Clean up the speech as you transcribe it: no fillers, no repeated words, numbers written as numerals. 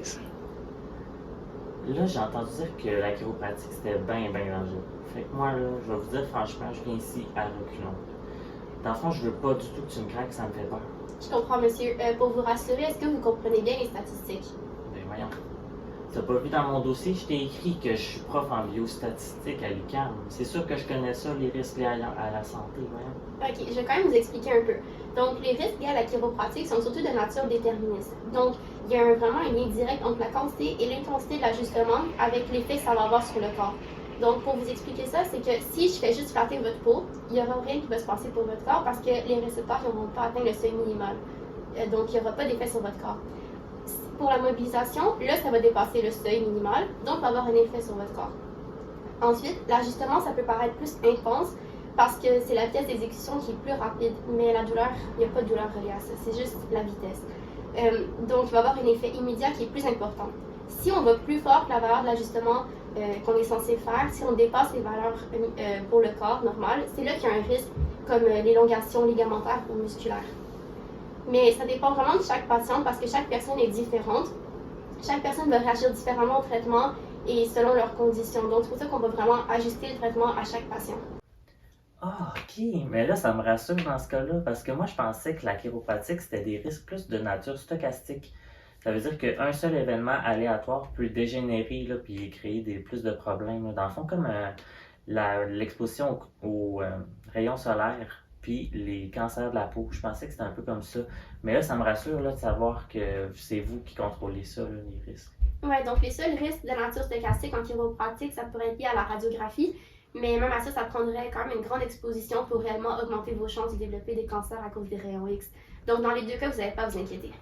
X. Là, j'ai entendu dire que la chiropratique, c'était bien dangereux. Fait que moi, là, je vais vous dire franchement, je viens ici à reculons. Dans le fond, je veux pas du tout que tu me craques, ça me fait peur. Je comprends, monsieur. Pour vous rassurer, est-ce que vous comprenez bien les statistiques? Ben voyons. T'as pas vu dans mon dossier, je t'ai écrit que je suis prof en biostatistique à l'UQAM. C'est sûr que je connais ça, les risques liés à la santé, voyons. Ok, je vais quand même vous expliquer un peu. Donc, les risques liés à la chiropratique sont surtout de nature déterministe. Donc, il y a vraiment un lien direct entre la quantité et l'intensité de l'ajustement avec l'effet que ça va avoir sur le corps. Donc, pour vous expliquer ça, c'est que si je fais juste flatter votre peau, il n'y aura rien qui va se passer pour votre corps parce que les récepteurs n'auront pas atteint le seuil minimal. Donc, il n'y aura pas d'effet sur votre corps. Pour la mobilisation, là, ça va dépasser le seuil minimal, donc va avoir un effet sur votre corps. Ensuite, l'ajustement, ça peut paraître plus intense parce que c'est la vitesse d'exécution qui est plus rapide, mais la douleur, il n'y a pas de douleur reliée à ça, c'est juste la vitesse. Donc, il va avoir un effet immédiat qui est plus important. Si on va plus fort que la valeur de l'ajustement qu'on est censé faire, si on dépasse les valeurs pour le corps normal, c'est là qu'il y a un risque comme l'élongation ligamentaire ou musculaire. Mais ça dépend vraiment de chaque patient parce que chaque personne est différente. Chaque personne va réagir différemment au traitement et selon leurs conditions. Donc, c'est pour ça qu'on va vraiment ajuster le traitement à chaque patient. Ah, ok, mais là, ça me rassure dans ce cas-là, parce que moi, je pensais que la chiropratique, c'était des risques plus de nature stochastique. Ça veut dire qu'un seul événement aléatoire peut dégénérer, là, puis créer plus de problèmes, là. Dans le fond, comme l'exposition aux rayons solaires, puis les cancers de la peau. Je pensais que c'était un peu comme ça. Mais là, ça me rassure là, de savoir que c'est vous qui contrôlez ça, là, les risques. Ouais, donc les seuls risques de nature stochastique en chiropratique, ça pourrait être lié à la radiographie. Mais même à ça, ça prendrait quand même une grande exposition pour réellement augmenter vos chances de développer des cancers à cause des rayons X. Donc, dans les deux cas, vous n'avez pas à vous inquiéter.